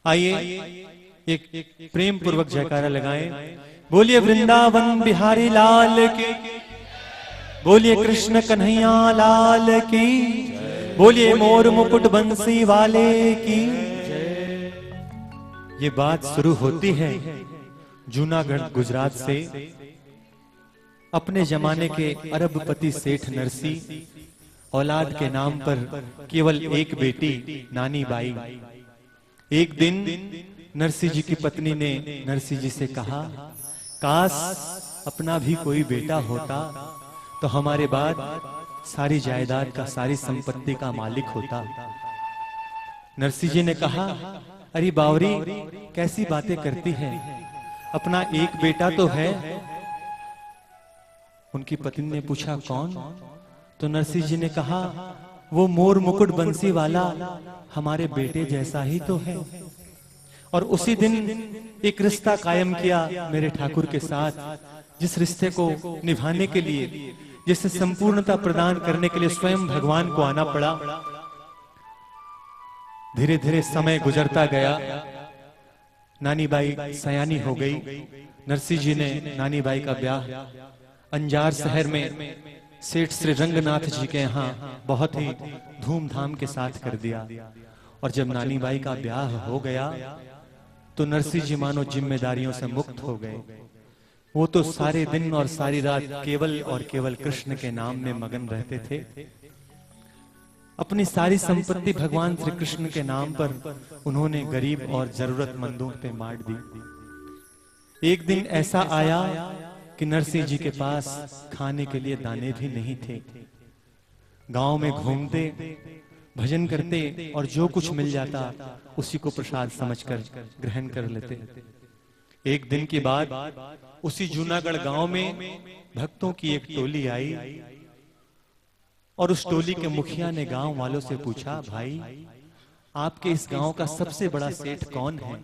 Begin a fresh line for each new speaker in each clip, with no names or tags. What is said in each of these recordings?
आइए एक प्रेम पूर्वक जयकारा लगाएं। बोलिए वृंदावन बिहारी लाल की, बोलिए कृष्ण कन्हैया लाल की, बोलिए मोर मुकुट बंसी वाले की। ये बात शुरू होती है जूनागढ़ गुजरात से। अपने जमाने के अरबपति सेठ नरसी औलाद के नाम पर केवल एक बेटी नानी बाई। एक दिन नरसी जी की पत्नी ने नरसी जी से कहा, काश अपना भी कोई बेटा होता तो हमारे बाद सारी जायदाद का, सारी संपत्ति का मालिक होता। नरसी जी ने कहा, अरे बावरी कैसी बातें करती है, अपना एक बेटा तो है। उनकी पत्नी ने पूछा कौन? तो नरसी जी ने कहा, वो मोर मुकुट बंसी वाला हमारे बेटे जैसा ही तो है। और उसी दिन एक रिश्ता कायम किया मेरे ठाकुर के साथ, जिस रिश्ते को निभाने के लिए, जिसे संपूर्णता प्रदान करने के लिए स्वयं भगवान को आना पड़ा। धीरे धीरे समय गुजरता गया, नानी बाई सयानी हो गई। नरसी जी ने नानी बाई का ब्याह अंजार शहर में सेठ श्री रंगनाथ जी के यहाँ बहुत ही धूमधाम के साथ कर दिया। और जब नानी बाई का ब्याह हो गया तो नरसी जी मानो जिम्मेदारियों से मुक्त हो गए। वो तो सारे दिन और सारी रात केवल और केवल कृष्ण के नाम में मगन रहते थे। अपनी सारी संपत्ति भगवान श्री कृष्ण के नाम पर उन्होंने गरीब और जरूरतमंदों पे बांट दी। एक दिन ऐसा आया कि नरसी जी के पास खाने के लिए दाने भी नहीं थे। गांव में घूमते, भजन करते और जो कुछ मिल जाता उसी को प्रसाद समझकर ग्रहण कर लेते। एक दिन की बात, उसी जूनागढ़ गांव में भक्तों की एक टोली आई और उस टोली के मुखिया ने गांव वालों से पूछा, भाई आपके इस गांव का सबसे बड़ा सेठ कौन है?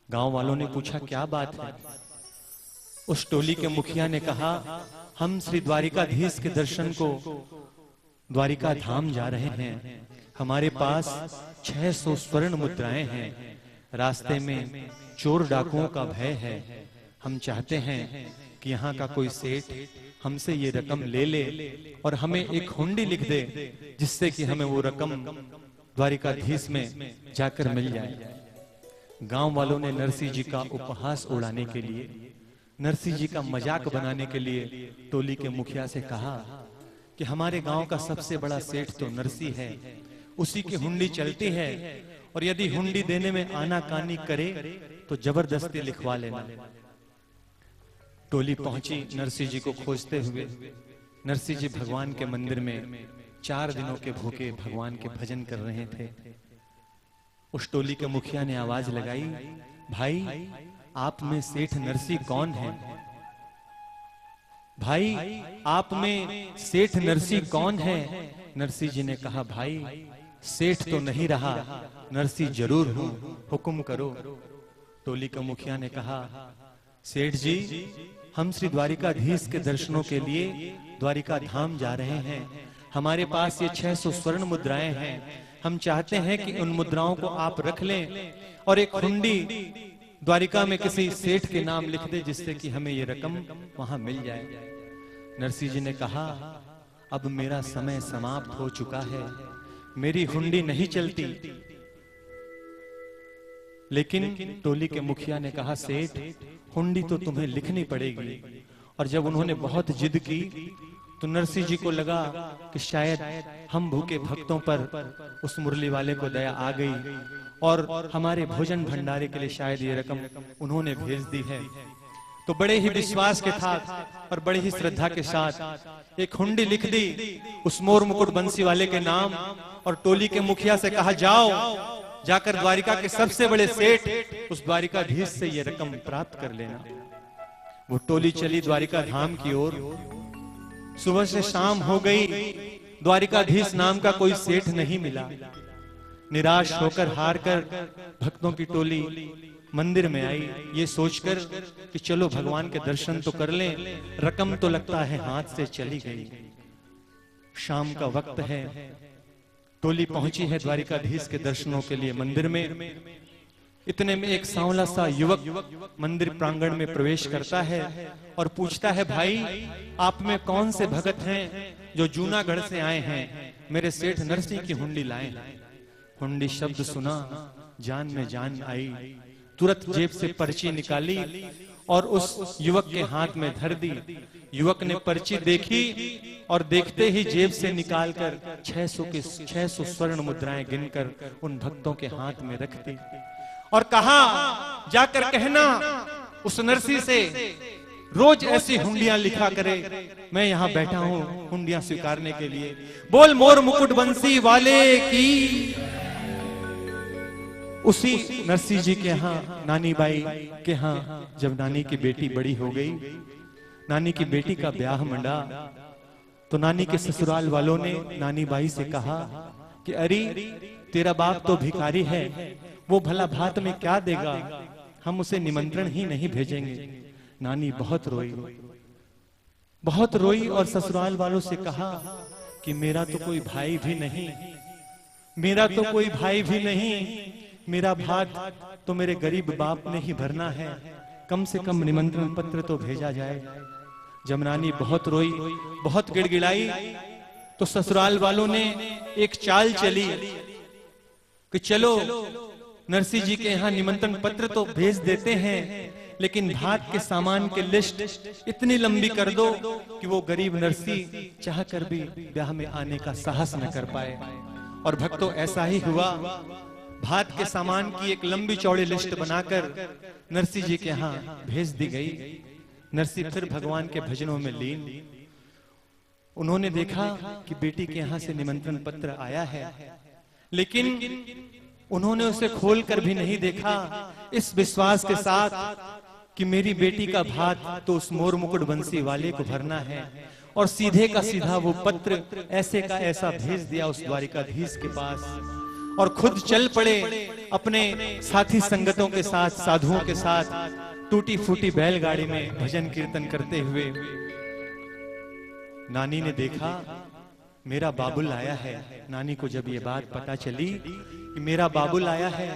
गांव वालों ने पूछा, क्या बात है? उस टोली के मुखिया ने कहा, हम श्री द्वारिकाधीश के दर्शन को द्वारिका धाम जा रहे हैं। हमारे पास 600 स्वर्ण मुद्राएं हैं। रास्ते में चोर डाकुओं का भय है। हम चाहते हैं कि यहाँ का कोई सेठ हमसे ये रकम ले ले और हमें एक हुंडी लिख दे, जिससे कि हमें वो रकम द्वारिकाधीश में जाकर मिल जाए। गांव वालों ने नरसी जी का उपहास उड़ाने के लिए, नरसी जी का मजाक बनाने के लिए टोली के मुखिया से कहा कि हमारे गांव का सबसे बड़ा सेठ तो नरसी है, उसी की हुंडी चलती है और यदि हुंडी देने में आनाकानी करे तो जबरदस्ती लिखवा लेना। टोली पहुंची नरसी जी को खोजते हुए। नरसी जी भगवान के मंदिर में 4 दिनों के भूखे भगवान के भजन कर रहे थे। उस टोली के मुखिया ने आवाज लगाई, भाई आप में सेठ नरसी कौन है? भाई आप में सेठ नरसी कौन है? नरसी जी ने कहा, भाई सेठ तो नहीं रहा, नरसी जरूर हूं, हुक्म करो। टोली का मुखिया ने कहा, सेठ जी हम श्री द्वारिकाधीश के दर्शनों के लिए द्वारिका धाम जा रहे हैं। हमारे पास ये 600 स्वर्ण मुद्राएं हैं। हम चाहते हैं कि उन मुद्राओं को आप रख लें और एक हुंडी द्वारिका में किसी सेठ के नाम लिख दे, जिससे कि हमें ये रकम वहां मिल जाए। नरसी जी ने कहा, अब मेरा समय समाप्त हो चुका है, मेरी हुंडी नहीं चलती। लेकिन टोली के मुखिया ने कहा, सेठ हुंडी तो तुम्हें लिखनी पड़ेगी। और जब उन्होंने बहुत जिद की तो नरसी जी को लगा कि शायद हम भूखे भक्तों पर उस मुरली वाले को दया आ गई और हमारे भोजन भंडारे के लिए शायद ये रकम उन्होंने भेज दी है। तो बड़े ही विश्वास के साथ और बड़े ही श्रद्धा के साथ एक हुंडी लिख दी उस मोर मुकुट बंसी वाले के नाम और टोली के मुखिया से कहा, जाओ जाकर द्वारिका के सबसे बड़े सेठ उस द्वारिकाधीश से ये रकम प्राप्त कर लेना। वो टोली चली द्वारिका धाम की ओर। सुबह से शाम हो गई, द्वारिकाधीश नाम का कोई सेठ नहीं मिला। निराश होकर, हार कर भक्तों की टोली मंदिर में आई, ये सोचकर कि चलो भगवान के दर्शन तो कर लें, रकम तो लगता है हाथ से चली गई। शाम का वक्त है, टोली पहुंची है द्वारिकाधीश के दर्शनों के लिए मंदिर में। इतने में एक सांवला सा युवक मंदिर प्रांगण में प्रवेश करता है और पूछता है, भाई आप में कौन से भगत हैं जो जूनागढ़ से आए हैं, मेरे सेठ नरसिंह की हुंडी लाए। हुंडी शब्द सुना, जान में जान आई, तुरंत जेब से पर्ची निकाली और उस युवक के हाथ में धर दी। युवक ने पर्ची देखी और देखते ही जेब से निकालकर 600 स्वर्ण मुद्राएं गिनकर उन भक्तों के हाथ में रख दी और कहा, जाकर कहना उस नरसी से रोज ऐसी हुंडियां लिखा करे, मैं यहां बैठा हूं हुंडियां स्वीकारने के लिए। बोल मोर मुकुट बंसी वाले की। उसी नरसी जी के यहाँ, नानी बाई के यहाँ जब नानी की बेटी बड़ी हो गई, नानी की बेटी का ब्याह मंडा, तो नानी के ससुराल वालों ने नानी बाई से कहा कि अरे तेरा बाप तो भिखारी है, वो भला भात में क्या देगा, हम उसे निमंत्रण ही नहीं भेजेंगे। नानी बहुत रोई और ससुराल वालों से कहा कि मेरा तो कोई भाई भी नहीं, मेरा भात तो मेरे गरीब बाप ने ही भरना है, कम से कम निमंत्रण पत्र तो भेजा जाए। जब नानी बहुत रोई, बहुत गिड़गिड़ाई, तो ससुराल वालों ने एक चाल चली कि चलो नरसी जी के यहाँ निमंत्रण पत्र तो भेज देते हैं, लेकिन भात के सामान की लिस्ट इतनी लंबी कर दो कि वो गरीब नरसी चाह कर भी ब्याह में आने का साहस न कर पाए। और भक्तों ऐसा ही हुआ, भात के सामान की एक लंबी चौड़ी लिस्ट बनाकर नरसी जी के यहाँ भेज दी गई। नरसी फिर भगवान के भजनों में लीन। उन्होंने देखा कि बेटी के यहाँ से निमंत्रण पत्र आया है, लेकिन उन्होंने उसे खोलकर भी नहीं देखा, इस विश्वास के साथ कि मेरी बेटी का भात तो उस मोर मुकुट बंसी वाले को भरना है। और सीधे का सीधा वो पत्र ऐसे का ऐसा भेज दिया उस द्वारिकाधीश के पास और खुद चल पड़े अपने साथी संगतों के साथ, साधुओं के साथ टूटी फूटी बैलगाड़ी में भजन कीर्तन करते हुए। नानी ने देखा मेरा बाबुल आया है। नानी को जब ये बात पता चली कि मेरा बाबुल आया है,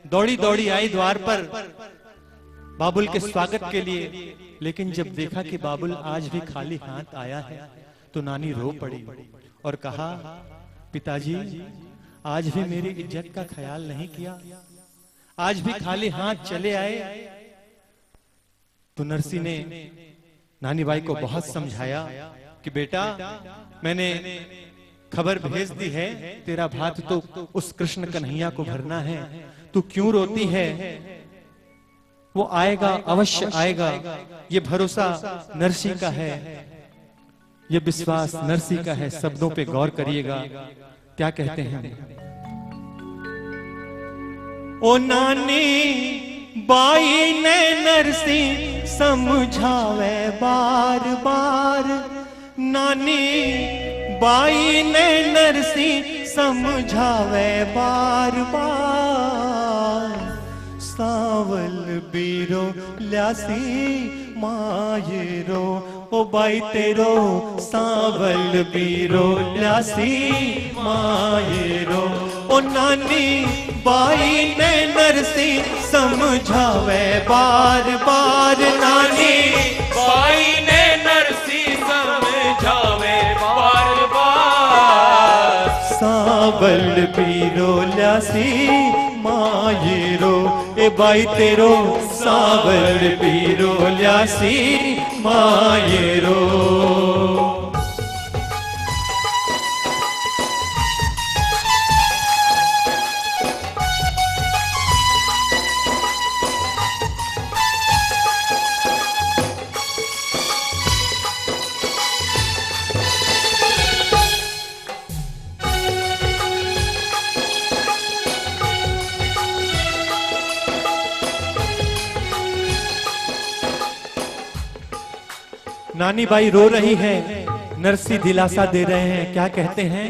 दौड़ी दौड़ी आई द्वार पर बाबुल के स्वागत के लिए। लेकिन जब देखा कि बाबुल आज भी खाली हाथ आया है, तो नानी रो पड़ी और कहा, पिताजी आज भी मेरी इज्जत का ख्याल नहीं किया, आज भी खाली हाथ चले आए। तो नरसी ने नानी बाई को बहुत समझाया कि बेटा मैंने खबर भेज दी है, तेरा भात तो उस कृष्ण कन्हैया को भरना है, तू क्यों रोती है, वो आएगा, अवश्य आएगा। ये भरोसा नरसी का है, ये विश्वास नरसी का है। शब्दों पे गौर करिएगा, क्या कहते हैं। ओ नानी बाई ने नरसी समझावे बार बार, नानी बाई ने नरसी समझावे बार बार। सावल बीरो ल्यासी मायरो, ओ बाई तेरो सावल बीरो ल्यासी मायरो। ओ नानी बाई ने नरसी समझावे बार बार, नानी
बाई ने नरसी समझावे बार बार।
सावल बीरो ल्यासी मायरो, ए बाई तेरो सावल बीरो ल्यासी मायरो। नानी बाई रो रही है, नरसी दिलासा दे रहे हैं। क्या कहते हैं,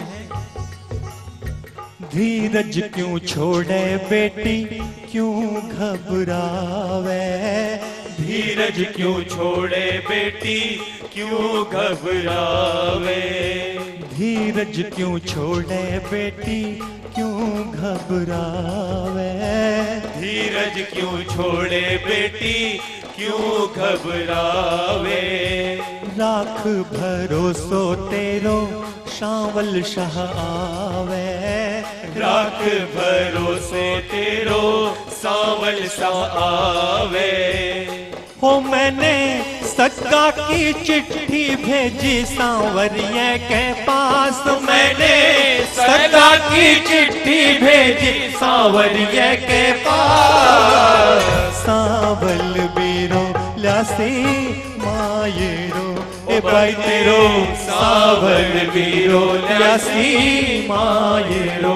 धीरज क्यों छोड़े बेटी क्यों घबरावे,
धीरज क्यों छोड़े बेटी क्यों घबरावे।
धीरज क्यों छोड़े बेटी क्यों घबरावे,
धीरज क्यों छोड़े बेटी क्यों घबरावे।
राख भरोसो तेरो शावल शाह आवे,
राख भरोसे तेरो सावल सा आवे।
हो मैंने सक्का की चिट्ठी भेजी सांवरिये के पास,
मैंने सक्का की चिट्ठी भेजी सांवरिये के पास।
सांवल बीरो ल्यासी मायेरो ए भाई तेरो
सावल बीरो ल्यासी
मायेरो।